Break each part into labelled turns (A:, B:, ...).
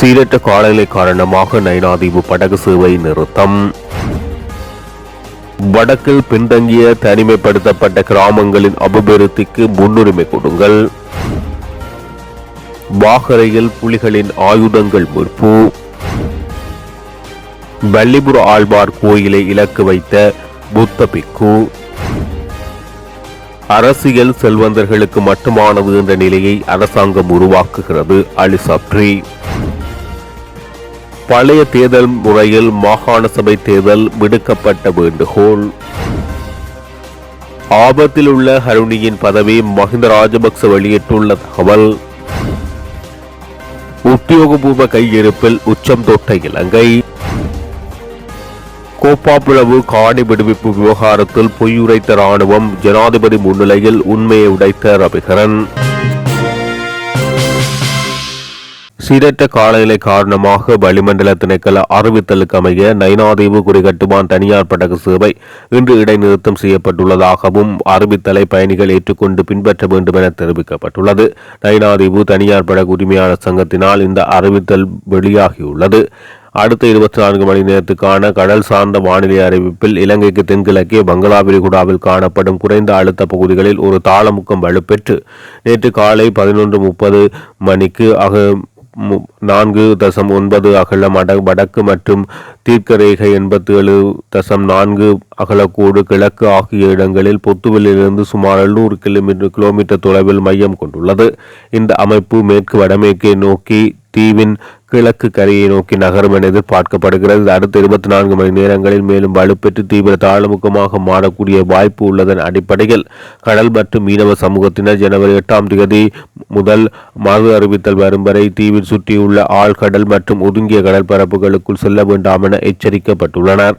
A: சீரற்ற காலநிலை காரணமாக நைனாதீவு படகு சேவை நிறுத்தம். வடக்கில் பின்தங்கிய தனிமைப்படுத்தப்பட்ட கிராமங்களின் அபிவிருத்திக்கு முன்னுரிமை கொடுங்கள். வாகரையில் புலிகளின் ஆயுதங்கள் மீட்பு. வல்லிபுர ஆழ்வார் கோயிலை இலக்கு வைத்த புத்த பிக்கு. அரசியல் செல்வந்தர்களுக்கு மட்டுமானது என்ற நிலையை அரசாங்கம் உருவாக்குகிறது. அலி சப்ரி. பழைய தேர்தல் முறையில் மாகாண சபை தேர்தல் விடுக்கப்பட்ட வேண்டுகோள். ஆபத்தில் உள்ள ஹருணியின் பதவி மஹிந்த ராஜபக்ச வெளியிட்டுள்ள தகவல். உத்தியோகபூர்வ கையிருப்பில் உச்சம் தொட்ட இலங்கை. கோப்பாப்புலவு காணி விடுவிப்பு விவகாரத்தில் பொய்யுரைத்த ராணுவம், ஜனாதிபதி முன்னிலையில் உண்மையை உடைத்த ரவிகரன். சீரற்ற காலநிலை காரணமாக வளிமண்டல திணைக்கள அறிவித்தலுக்கு அமைய நைனாதீவு குறிகட்டுமான் தனியார் படகு சேவை இன்று இடைநிறுத்தம் செய்யப்பட்டுள்ளதாகவும் அறிவித்தலை பயணிகள் ஏற்றுக்கொண்டு பின்பற்ற வேண்டும் என தெரிவிக்கப்பட்டுள்ளது. நைனாதீவு தனியார் படகு உரிமையாளர் சங்கத்தினால் இந்த அறிவித்தல் வெளியாகியுள்ளது. அடுத்த 24 மணி நேரத்துக்கான கடல் சார்ந்த வானிலை அறிவிப்பில் இலங்கைக்கு தென்கிழக்கே பங்களா விரிகுடாவில் காணப்படும் குறைந்த அழுத்த பகுதிகளில் ஒரு தாளமுக்கம் வலுப்பெற்று நேற்று காலை 11:30 மணிக்கு 4.9 அகலம் வடக்கு மற்றும் தீர்க்கரேகை 87.4 அகலக்கோடு கிழக்கு ஆகிய இடங்களில் பொத்துவிலிருந்து சுமார் 700 கிலோமீட்டர் தொலைவில் மையம் கொண்டுள்ளது. இந்த அமைப்பு மேற்கு வடமேற்கே நோக்கி தீவின் கிழக்கு கரையை நோக்கி நகரும் என எதிர்பார்க்கப்படுகிறது. அடுத்த 24 மணி நேரங்களில் மேலும் வலுப்பெற்று தீவிர தாழ்முகமாக மாறக்கூடிய வாய்ப்பு உள்ளதன் அடிப்படையில் கடல் மற்றும் மீனவ சமூகத்தினர் ஜனவரி 8ஆம் தேதி முதல் மறு அறிவித்தல் வரும் வரை தீவில் சுற்றியுள்ள ஆழ்கடல் மற்றும் ஒதுங்கிய கடல் பரப்புகளுக்குள் செல்ல வேண்டாம் என எச்சரிக்கப்பட்டுள்ளனர்.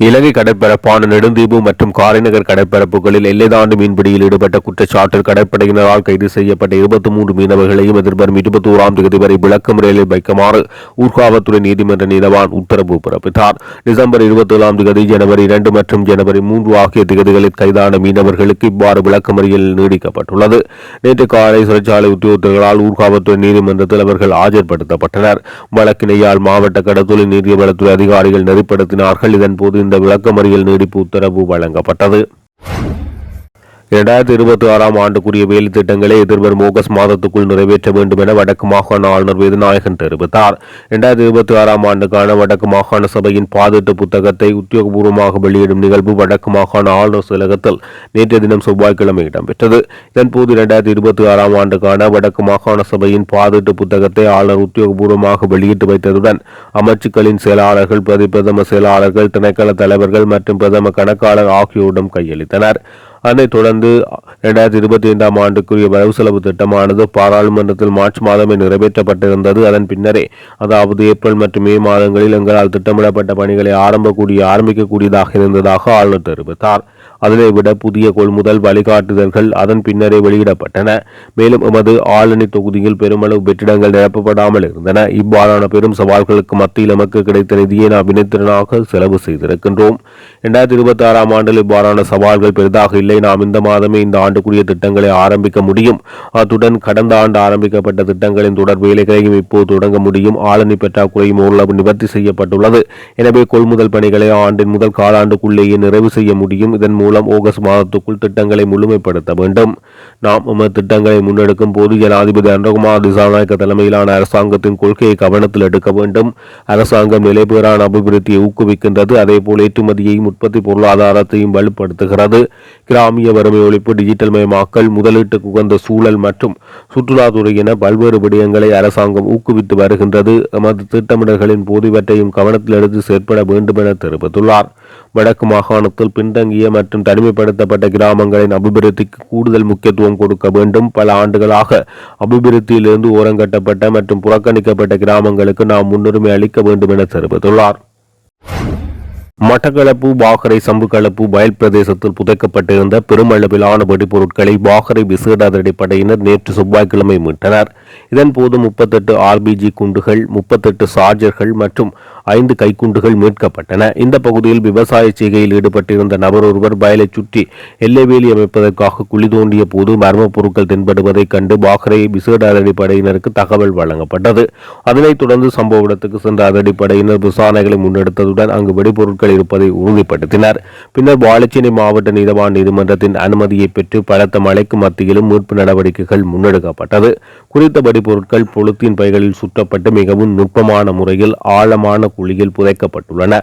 A: இலங்கை கடற்பரப்பான நெடுந்தீவு மற்றும் காரைநகர் கடற்பரப்புகளில் எல்லை தாண்டி மீன்பிடியில் ஈடுபட்ட குற்றச்சாட்டில் கடற்படையினரால் கைது செய்யப்பட்ட 23 மீனவர்களையும் எதிர்வரும் 21ஆம் தேதி வரை விளக்கமறியலில் வைக்குமாறு ஊர்காவல்துறை நீதிமன்ற நீதவான் உத்தரவு பிறப்பித்தார். டிசம்பர் 27ஆம் தேதி, ஜனவரி 2 மற்றும் ஜனவரி 3 ஆகிய தேதிகளில் கைதான மீனவர்களுக்கு இவ்வாறு விளக்கமறியல் நீடிக்கப்பட்டுள்ளது. நேற்று காலை சிறைச்சாலை உத்தியோகத்தர்களால் ஊர்காவல்துறை நீதிமன்றத்தில் அவர்கள் ஆஜர்படுத்தப்பட்டனர். வழக்கினையால் மாவட்ட கடத்தொழில் நீதிவளத்துறை அதிகாரிகள் நெறிப்படுத்தினார்கள். இதன்போது இந்த விளக்கமறியல் நீடிப்பு உத்தரவு வழங்கப்பட்டது. 2026ஆம் ஆண்டுக்குரிய வேலை திட்டங்களை எதிர்வரும் ஆகஸ்ட் மாதத்துக்குள் நிறைவேற்ற வேண்டும் என வடக்கு மாகாண ஆளுநர் வேதநாயகன் தெரிவித்தார். 2026ஆம் ஆண்டுக்கான வடக்கு மாகாண சபையின் பாதீட்டு புத்தகத்தை உத்தியோகபூர்வமாக வெளியிடும் நிகழ்வு வடக்கு மாகாண ஆளுநர் செயலகத்தில் நேற்றைய தினம் செவ்வாய்க்கிழமை இடம்பெற்றது. இதன்போது 2026ஆம் ஆண்டுக்கான வடக்கு மாகாண சபையின் பாதீட்டு புத்தகத்தை ஆளுநர் உத்தியோகபூர்வமாக வெளியிட்டு வைத்ததுடன் அமைச்சுக்களின் செயலாளர்கள், பிரதம செயலாளர்கள், திணைக்கள தலைவர்கள் மற்றும் பிரதம கணக்காளர் ஆகியோரிடம் கையளித்தனர். அதனைத் தொடர்ந்து 2025ஆம் ஆண்டுக்குரிய வரவு செலவு திட்டமானது பாராளுமன்றத்தில் மார்ச் மாதமே நிறைவேற்றப்பட்டிருந்தது. அதன் பின்னரே, அதாவது ஏப்ரல் மற்றும் மே மாதங்களில் எங்களால் திட்டமிடப்பட்ட பணிகளை ஆரம்பிக்கக்கூடியதாக இருந்ததாக ஆளுநர் தெரிவித்தார். அதனை விட புதிய கொள்முதல் வழிகாட்டுதல்கள் அதன் பின்னரே வெளியிடப்பட்டன. மேலும் எமது ஆளணி தொகுதியில் பெருமளவு வெற்றிடங்கள் நிரப்பப்படாமல் இருந்தன. இவ்வாறான பெரும் சவால்களுக்கு மத்தியில் எமக்கு கிடைத்த நிதியை நாம் வினைத்திறனாக செலவு செய்திருக்கின்றோம். 2026ஆம் ஆண்டில் இவ்வாறான சவால்கள் பெரிதாக இல்லை. நாம் இந்த மாதமே இந்த ஆண்டுக்குரிய திட்டங்களை ஆரம்பிக்க முடியும். அத்துடன் கடந்த ஆண்டு ஆரம்பிக்கப்பட்ட திட்டங்களின் தொடர் வேலைகளையும் இப்போது தொடங்க முடியும். ஆளணி பற்றாக்குறையும் ஓரளவு நிவர்த்தி செய்யப்பட்டுள்ளது. எனவே கொள்முதல் பணிகளை ஆண்டின் முதல் காலாண்டுக்குள்ளேயே நிறைவு செய்ய முடியும். இதன் மூலம் ஆகஸ்ட் மாதத்துக்குள் திட்டங்களை முழுமைப்படுத்த வேண்டும். நாம் எமது திட்டங்களை முன்னெடுக்கும் போது ஜனாதிபதி அனுரகுமார் திசாநாயக்க தலைமையிலான அரசாங்கத்தின் கொள்கையை கவனத்தில் எடுக்க வேண்டும். அரசாங்கம் நிலைபெறான அபிவிருத்தியை ஊக்குவிக்கின்றது. அதேபோல் ஏற்றுமதியையும் உற்பத்தி பொருளாதாரத்தையும் வலுப்படுத்துகிறது. கிராமிய வறுமை ஒழிப்பு, டிஜிட்டல் மயமாக்கல், முதலீட்டுக்கு உகந்த சூழல் மற்றும் சுற்றுலாத்துறை என பல்வேறு விடயங்களை அரசாங்கம் ஊக்குவித்து வருகின்றது. எமது திட்டமிடல்களின் போது இவற்றையும் கவனத்தில் எடுத்து செயற்பட வேண்டும் என தெரிவித்துள்ளார். வடக்கு மாகாணத்தில் பின்தங்கிய மற்றும் தனிமைப்படுத்தப்பட்ட கிராமங்களின் அபிவிருத்திக்கு கூடுதல் முக்கியத்துவம் கொடுக்க வேண்டும். பல ஆண்டுகளாக அபிவிருத்தியிலிருந்து ஓரங்கட்டப்பட்ட மற்றும் புறக்கணிக்கப்பட்ட கிராமங்களுக்கு நாம் முன்னுரிமை அளிக்க வேண்டும் என தெரிவித்துள்ளார். மட்டக்களப்பு வாகரை சம்புகளப்பு வயல் பிரதேசத்தில் புதைக்கப்பட்டிருந்த பெருமளவிலான வெடிப்பொருட்களை வாகரை விசேட அதிரடிப்படையினர் நேற்று செவ்வாய்க்கிழமை மீட்டனர். இதன்போது 38 ஆர்பிஜி குண்டுகள், 38 சார்ஜர்கள் மற்றும் 5 கைக்குண்டுகள் மீட்கப்பட்டன. இந்த பகுதியில் விவசாய செய்கையில் ஈடுபட்டிருந்த நபர் ஒருவர் வயலை சுற்றி எல்லை வேலி அமைப்பதற்காக குழி தோண்டிய போது மர்ம பொருட்கள் தென்படுவதைக் கண்டு பாகரை விசேட அதிரடிப்படையினருக்கு தகவல் வழங்கப்பட்டது. அதனைத் தொடர்ந்து சம்பவ இடத்துக்கு சென்ற அதிரடிப்படையினர் விசாரணைகளை முன்னெடுத்ததுடன் அங்கு வெடிபொருட்கள் இருப்பதை உறுதிப்படுத்தினர். பின்னர் வாழைச்சேனை மாவட்ட நீதவான் நீதிமன்றத்தின் அனுமதியை பெற்று பலத்த மழைக்கு மத்தியிலும் மீட்பு நடவடிக்கைகள் முன்னெடுக்கப்பட்டது. குறித்த வெடிபொருட்கள் பொலித்தீன் பைகளில் சுற்றப்பட்டு மிகவும் நுட்பமான முறையில் ஆழமான குழியில் புதைக்கப்பட்டுள்ளன.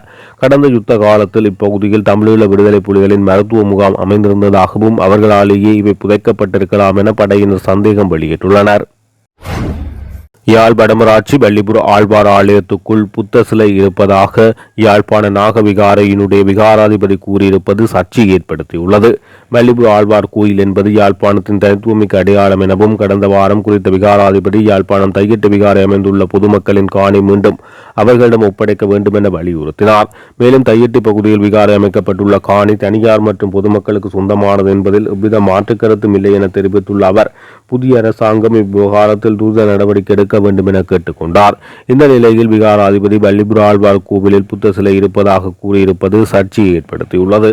A: கடந்த யுத்த காலத்தில் இப்பகுதியில் தமிழீழ விடுதலை புலிகளின் மருத்துவ முகாம் அமைந்திருந்ததாகவும் அவர்களாலேயே இவை புதைக்கப்பட்டிருக்கலாம் என படையினர் சந்தேகம் வெளியிட்டுள்ளனர். யாழ் வடமராட்சி வள்ளிபுர ஆழ்வார் ஆலயத்துக்குள் புத்த சிலை இருப்பதாக யாழ்ப்பாண நாகவிகாரையினுடைய விகாராதிபதி கூறியிருப்பது சர்ச்சை ஏற்படுத்தியுள்ளது. வள்ளிபுர ஆழ்வார் கோயில் என்பது யாழ்ப்பாணத்தின் தனித்துவமிக்க அடையாளம் எனவும் கடந்த வாரம் குறித்த விகாராதிபதி யாழ்ப்பாணம் தையிட்டு விகாரை அமைந்துள்ள பொதுமக்களின் காணி மீண்டும் அவர்களிடம் ஒப்படைக்க வேண்டும் என வலியுறுத்தினார். மேலும் தையிட்டு பகுதியில் விகாரை அமைக்கப்பட்டுள்ள காணி தனியார் மற்றும் பொதுமக்களுக்கு சொந்தமானது என்பதில் எவ்வித மாற்று கருத்தும் இல்லை என தெரிவித்துள்ள அவர் புதிய அரசாங்கம் இவ்விவகாரத்தில் துரித நடவடிக்கை எடுக்க வேண்டும் என கேட்டுக்கொண்டார். இந்த நிலையில் விகாராதிபதி வள்ளிபுர ஆழ்வார் கோவிலில் புத்த சிலை இருப்பதாக கூறியிருப்பது சர்ச்சையை ஏற்படுத்தியுள்ளது.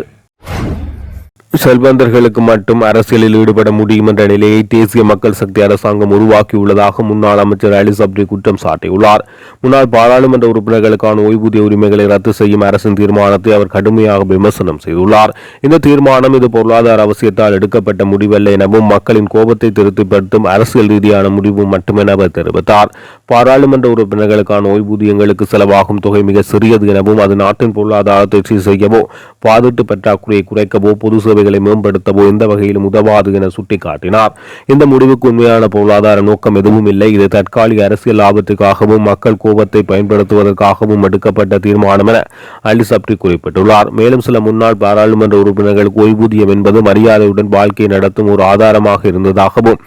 A: செல்வந்தர்களுக்கு மட்டும் அரசியலில் ஈடுபட முடியும் என்ற நிலையை தேசிய மக்கள் சக்தி அரசாங்கம் உருவாக்கியுள்ளதாக முன்னாள் அமைச்சர் அலி சப்ரி குற்றம் சாட்டியுள்ளார். முன்னாள் பாராளுமன்ற உறுப்பினர்களுக்கான ஓய்வூதிய உரிமைகளை ரத்து செய்யும் அரசின் தீர்மானத்தை அவர் கடுமையாக விமர்சனம் செய்துள்ளார். இந்த தீர்மானம் இது பொருளாதார அவசியத்தால் எடுக்கப்பட்ட முடிவல்ல எனவும் மக்களின் கோபத்தை திருப்திப்படுத்தும் அரசியல் ரீதியான முடிவு மட்டுமென அவர் தெரிவித்தார். பாராளுமன்ற உறுப்பினர்களுக்கான ஓய்வூதியங்களுக்கு செலவாகும் தொகை மிக சிறியது எனவும் அது நாட்டின் பொருளாதாரத்தை சீர் செய்யவோ பாதீட்டு பற்றாக்குறையை குறைக்கவோ பொது சேவைகளை மேம்படுத்தவோ எந்த வகையிலும் உதவாது என சுட்டிக்காட்டினார். இந்த முடிவுக்கு உண்மையான பொருளாதார நோக்கம் எதுவும் இல்லை. இது தற்காலிக அரசியல் லாபத்துக்காகவும் மக்கள் கோபத்தை பயன்படுத்துவதற்காகவும் எடுக்கப்பட்ட தீர்மானம் என அலி சப்ரி குறிப்பிட்டுள்ளார். மேலும் சில முன்னாள் பாராளுமன்ற உறுப்பினர்களுக்கு ஓய்வூதியம் என்பது மரியாதையுடன் வாழ்க்கை நடத்தும் ஒரு ஆதாரமாக இருந்ததாகவும்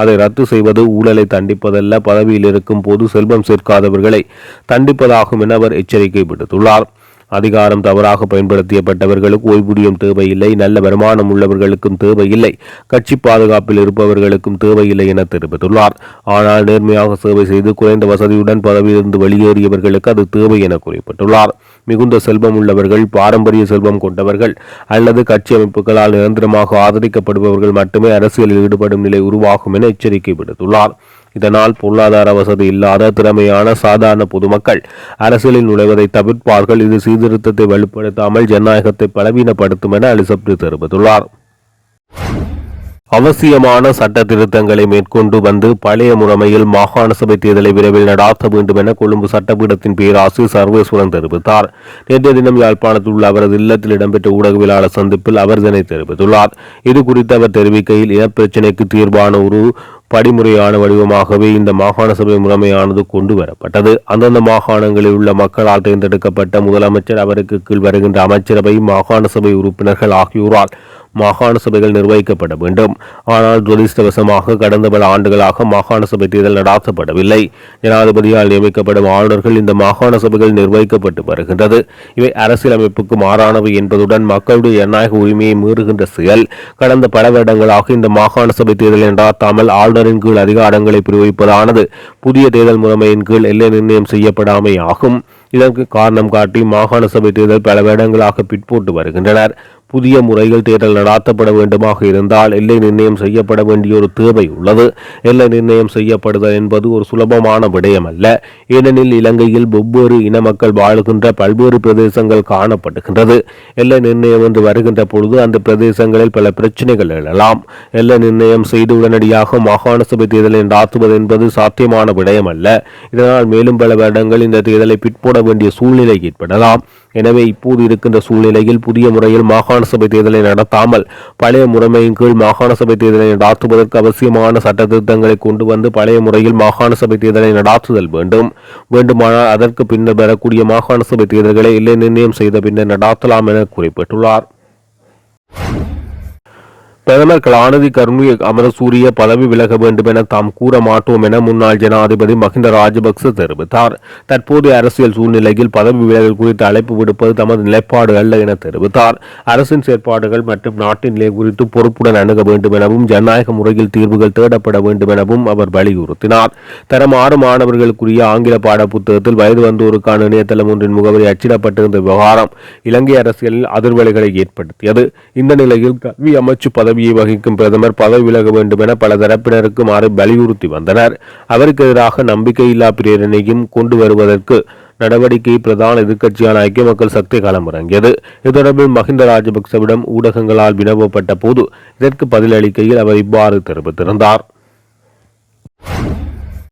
A: அதை ரத்து செய்வது ஊழலை தண்டிப்பதல்ல, பதவியில் இருக்கும் போது செல்வம் சேர்க்காதவர்களை தண்டிப்பதாகும் என அவர் எச்சரிக்கை விடுத்துள்ளார். அதிகாரம் தவறாக பயன்படுத்தப்பட்டவர்களுக்கு ஓய்வூதியம் தேவையில்லை, நல்ல வருமானம் உள்ளவர்களுக்கும் தேவையில்லை, கட்சி பாதுகாப்பில் இருப்பவர்களுக்கும் தேவையில்லை என தெரிவித்துள்ளார். ஆனால் நேர்மையாக சேவை செய்து குறைந்த வசதியுடன் பதவியிலிருந்து வெளியேறியவர்களுக்கு அது தேவை என குறிப்பிட்டுள்ளார். மிகுந்த செல்வம் உள்ளவர்கள், பாரம்பரிய செல்வம் கொண்டவர்கள் அல்லது கட்சி அமைப்புகளால் நிரந்தரமாக ஆதரிக்கப்படுபவர்கள் மட்டுமே அரசியலில் ஈடுபடும் நிலை உருவாகும் என எச்சரிக்கை விடுத்துள்ளார். இதனால் பொருளாதார வசதி இல்லாத திறமையான சாதாரண பொதுமக்கள் அரசியலில் நுழைவதை தவிர்ப்பார்கள். இது சீர்திருத்தத்தை வலுப்படுத்தாமல் ஜனநாயகத்தை பலவீனப்படுத்தும் என அலி சப்ரி தெரிவித்துள்ளார். அவசியமான சட்ட திருத்தங்களை மேற்கொண்டு வந்து பழைய முறைமையில் மாகாண சபை தேர்தலை விரைவில் நடாத்த வேண்டும் என கொழும்பு சட்டப்பீடத்தின் பேராசிரியர் சர்வேஸ்வரன் தெரிவித்தார். நேற்றைய தினம் யாழ்ப்பாணத்தில் உள்ள அவரது இல்லத்தில் இடம்பெற்ற ஊடகவியலாளர் சந்திப்பில் அவர் இதனை தெரிவித்துள்ளார். இது குறித்து அவர் தெரிவிக்கையில் இனப்பிரச்சினைக்கு தீர்வான ஒரு படிமுறையான வடிவமாகவே இந்த மாகாண சபை முறைமையானது கொண்டு வரப்பட்டது. அந்தந்த மாகாணங்களில் உள்ள மக்களால் தேர்ந்தெடுக்கப்பட்ட முதலமைச்சர், அவருக்கு கீழ் வருகின்ற அமைச்சரவை, மாகாண சபை உறுப்பினர்கள் ஆகியோரால் மாகாண சபைகள் நிர்வகிக்கப்பட வேண்டும். ஆனால் துரதிர்ஷ்டவசமாக கடந்த பல ஆண்டுகளாக மாகாண சபை தேர்தல் நடாத்தப்படவில்லை. ஜனாதிபதியால் நியமிக்கப்படும் ஆளுநர்கள் இந்த மாகாண சபைகள் நிர்வகிக்கப்பட்டு வருகின்றது. இவை அரசியலமைப்புக்கு மாறானவை என்பதுடன் மக்களுடைய ஜனநாயக உரிமையை மீறுகின்ற செயல். கடந்த பல வருடங்களாக இந்த மாகாண சபை தேர்தலை நடாத்தாமல் ஆளுநரின் கீழ் அதிகாரங்களை பிரயோகிப்பதானது புதிய தேர்தல் முறைமையின் கீழ் எல்லை நிர்ணயம் செய்யப்படாமை ஆகும். இதற்கு காரணம் காட்டி மாகாண சபை தேர்தல் பல வருடங்களாக பிற்போட்டு வருகின்றனர். புதிய முறையில் தேர்தல் நடாத்தப்பட வேண்டுமாக இருந்தால் எல்லை நிர்ணயம் செய்யப்பட வேண்டிய ஒரு தேவை உள்ளது. எல்லை நிர்ணயம் செய்யப்படுதல் என்பது ஒரு சுலபமான விடயம் அல்ல. ஏனெனில் இலங்கையில் வெவ்வேறு இன மக்கள் வாழுகின்ற பல்வேறு பிரதேசங்கள் காணப்படுகின்றது. எல்லை நிர்ணயம் என்று வருகின்ற பொழுது அந்த பிரதேசங்களில் பல பிரச்சனைகள் எழலாம். எல்லை நிர்ணயம் செய்து உடனடியாக மாகாண சபை தேர்தலை நடாத்துவது என்பது சாத்தியமான விடயம் அல்ல. இதனால் மேலும் பல வருடங்கள் இந்த தேர்தலை பிற்போட வேண்டிய சூழ்நிலை ஏற்படலாம். எனவே இப்போது இருக்கின்ற சூழ்நிலையில் புதிய முறையில் மாகாண சபை தேர்தலை நடத்தாமல் பழைய முறைமையின் கீழ் மாகாண சபை தேர்தலை நடாத்துவதற்கு அவசியமான சட்ட திருத்தங்களை கொண்டு வந்து பழைய முறையில் மாகாண சபை தேர்தலை நடாத்துதல் வேண்டுமானால் அதற்கு பின்னர் பெறக்கூடிய மாகாண சபை தேர்தல்களை எல்லை நிர்ணயம் செய்த பின்னர் நடாத்தலாம் என குறிப்பிட்டுள்ளார். பிரதமர் கலாநிதி கருணி அமரசூரிய பதவி விலக வேண்டும் என தாம் கூற மாட்டோம் என முன்னாள் ஜனாதிபதி மஹிந்த ராஜபக்ச தெரிவித்தார். தற்போதைய அரசியல் சூழ்நிலையில் பதவி விலகல் குறித்து அழைப்பு விடுப்பது தமது நிலைப்பாடு அல்ல என தெரிவித்தார். அரசின் செயற்பாடுகள் மற்றும் நாட்டின் நிலை குறித்து பொறுப்புடன் அணுக வேண்டும் எனவும் ஜனநாயக முறையில் தீர்வுகள் தேடப்பட வேண்டும் எனவும் அவர் வலியுறுத்தினார். தரம் 6 மாணவர்களுக்குரிய ஆங்கில பாட புத்தகத்தில் வயது வந்தோருக்கான இணையதளம் ஒன்றின் முகவரி அச்சிடப்பட்டிருந்த விவகாரம் இலங்கை அரசியலில் அதிர்வலைகளை ஏற்படுத்தியது. இந்த நிலையில் கல்வி அமைச்சு பதவியை வகிக்கும் பிரதமர் பதவி விலக வேண்டும் என பல தரப்பினருக்கு வலியுறுத்தி வந்தனர். அவருக்கு எதிராக நம்பிக்கையில்லா பிரேரணையும் கொண்டு வருவதற்கு நடவடிக்கை பிரதான எதிர்க்கட்சியான ஐக்கிய மக்கள் சக்தி களமிறங்கியது. இது தொடர்பில் மஹிந்த ராஜபக்சவிடம் ஊடகங்களால் வினவப்பட்ட போது இதற்கு பதிலளிக்கையில் அவர் இவ்வாறு தெரிவித்திருந்தார்.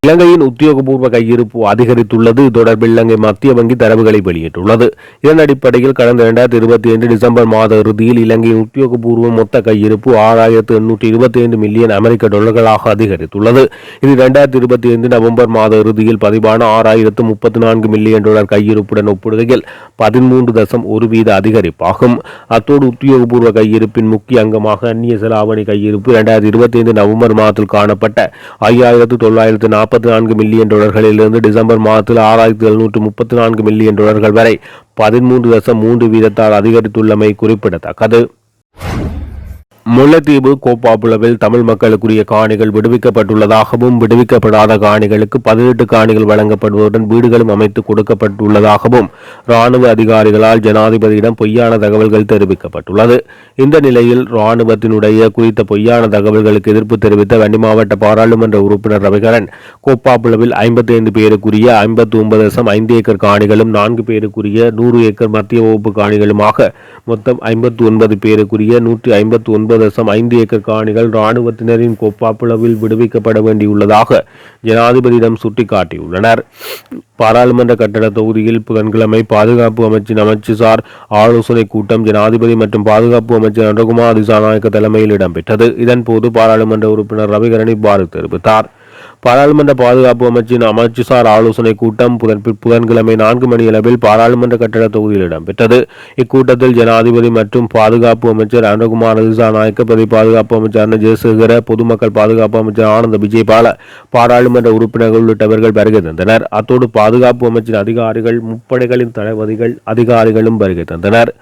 A: இலங்கையின் உத்தியோகபூர்வ கையிருப்பு அதிகரித்துள்ளது. தொடர்பில் இலங்கை மத்திய வங்கி தரவுகளை வெளியிட்டுள்ளது. இதன் அடிப்படையில் கடந்த 2025 டிசம்பர் மாத இறுதியில் இலங்கையின் உத்தியோகபூர்வ மொத்த கையிருப்பு 6,825 மில்லியன் அமெரிக்க டாலர்களாக அதிகரித்துள்ளது. இது 2025 நவம்பர் மாத இறுதியில் பதிவான 6,034 மில்லியன் டாலர் கையிருப்புடன் ஒப்பிடுகையில் 13.1% அதிகரிப்பாகும். அத்தோடு உத்தியோகபூர்வ கையிருப்பின் முக்கிய அங்கமாக அந்நிய செலாவணி கையிருப்பு 2025 நவம்பர் மாதத்தில் காணப்பட்ட 5,944 மில்லியன் டாலர்களிலிருந்து டிசம்பர் மாதத்தில் 6,734 மில்லியன் டாலர்கள் வரை 13.3% அதிகரித்துள்ளமை குறிப்பிடத்தக்கது. முல்லைத்தீவு கோப்பாப்புலவில் தமிழ் மக்களுக்குரிய காணிகள் விடுவிக்கப்பட்டுள்ளதாகவும் விடுவிக்கப்படாத காணிகளுக்கு 18 காணிகள் வழங்கப்படுவதுடன் வீடுகளும் அமைத்து கொடுக்கப்பட்டுள்ளதாகவும் இராணுவ அதிகாரிகளால் ஜனாதிபதியிடம் பொய்யான தகவல்கள் தெரிவிக்கப்பட்டுள்ளது. இந்த நிலையில் இராணுவத்தினுடைய குறித்த பொய்யான தகவல்களுக்கு எதிர்ப்பு தெரிவித்த வன்னி மாவட்ட பாராளுமன்ற உறுப்பினர் ரவிகரன் கோப்பாப்புலவில் 55 பேருக்குரிய 59.5 ஏக்கர் காணிகளும் 4 பேருக்குரிய 100 ஏக்கர் மத்திய வகுப்பு காணிகளுமாக மொத்தம் 59 பேருக்குரிய 159.5 ஏக்கர் காணிகள் இராணுவத்தினரின் கோப்பாப்புலவில் விடுவிக்கப்பட வேண்டியுள்ளதாக ஜனாதிபதியிடம் சுட்டிக்காட்டியுள்ளனர். பாராளுமன்ற கட்டட தொகுதியில் புதன்கிழமை பாதுகாப்பு அமைச்சின் அமைச்சுசார் ஆலோசனை கூட்டம் ஜனாதிபதி மற்றும் பாதுகாப்பு அமைச்சர் நந்தகுமார் திசாநாயக்க தலைமையில் இடம்பெற்றது. இதன்போது பாராளுமன்ற உறுப்பினர் ரவிகரன் இவ்வாறு தெரிவித்தார். பாராளுமன்ற பாதுகாப்பு அமைச்சின் அமைச்சுசார் ஆலோசனை கூட்டம் புதன்கிழமை 4 மணியளவில் பாராளுமன்ற கட்டட தொகுதியில் இடம்பெற்றது. இக்கூட்டத்தில் ஜனாதிபதி மற்றும் பாதுகாப்பு அமைச்சர் நந்தகுமார் திசாநாயக்க, பிரதி பாதுகாப்பு அமைச்சர் ஜெயசேகர, பொதுமக்கள் பாதுகாப்பு அமைச்சர் ஆனந்த விஜயபால, பாராளுமன்ற உறுப்பினர்கள் உள்ளிட்டவர்கள் வருகை தந்தனர். அத்தோடு பாதுகாப்பு அமைச்சின் அதிகாரிகள், முப்படைகளின் தளபதிகள், அதிகாரிகளும் வருகை தந்தனர்.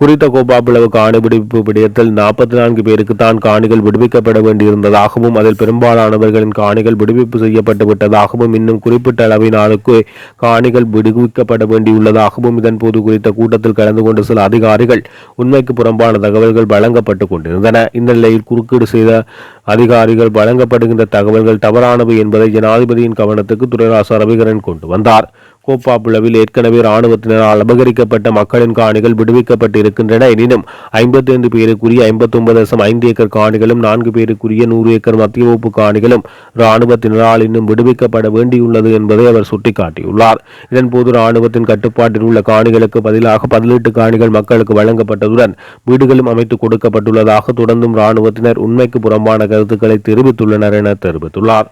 A: குறித்த கோப்பாப்புலவு காணி விடுவிப்பு விடயத்தில் 44 பேருக்கு தான் காணிகள் விடுவிக்கப்பட வேண்டியிருந்ததாகவும் அதில் பெரும்பாலானவர்களின் காணிகள் விடுவிப்பு செய்யப்பட்டு விட்டதாகவும் இன்னும் குறிப்பிட்ட அளவினாலுக்கு காணிகள் விடுவிக்கப்பட வேண்டியுள்ளதாகவும் இதன்போது குறித்த கூட்டத்தில் கலந்து கொண்ட சில அதிகாரிகள் உண்மைக்கு புறம்பான தகவல்கள் வழங்கப்பட்டு கொண்டிருந்தன. இந்த நிலையில் குறுக்கீடு செய்த அதிகாரிகள் வழங்கப்படுகின்ற தகவல்கள் தவறானவை என்பதை ஜனாதிபதியின் கவனத்துக்கு துரைராசா ரவிகரன் கொண்டு வந்தார். கோப்பாப்புலவில் ஏற்கனவே இராணுவத்தினரால் அபகரிக்கப்பட்ட மக்களின் காணிகள் விடுவிக்கப்பட்டு இருக்கின்றன. எனினும் 55 பேருக்குரிய 59.5 ஏக்கர் காணிகளும் 4 பேருக்குரிய 100 ஏக்கர் மத்திய வகுப்பு காணிகளும் இராணுவத்தினரால் இன்னும் விடுவிக்கப்பட வேண்டியுள்ளது என்பதை அவர் சுட்டிக்காட்டியுள்ளார். இதன்போது இராணுவத்தின் கட்டுப்பாட்டில் உள்ள காணிகளுக்கு பதிலாக 18 காணிகள் மக்களுக்கு வழங்கப்பட்டதுடன் வீடுகளும் அமைத்து கொடுக்கப்பட்டுள்ளதாக தொடர்ந்தும் இராணுவத்தினர் உண்மைக்கு புறம்பான கருத்துக்களை தெரிவித்துள்ளனர் என தெரிவித்துள்ளார்.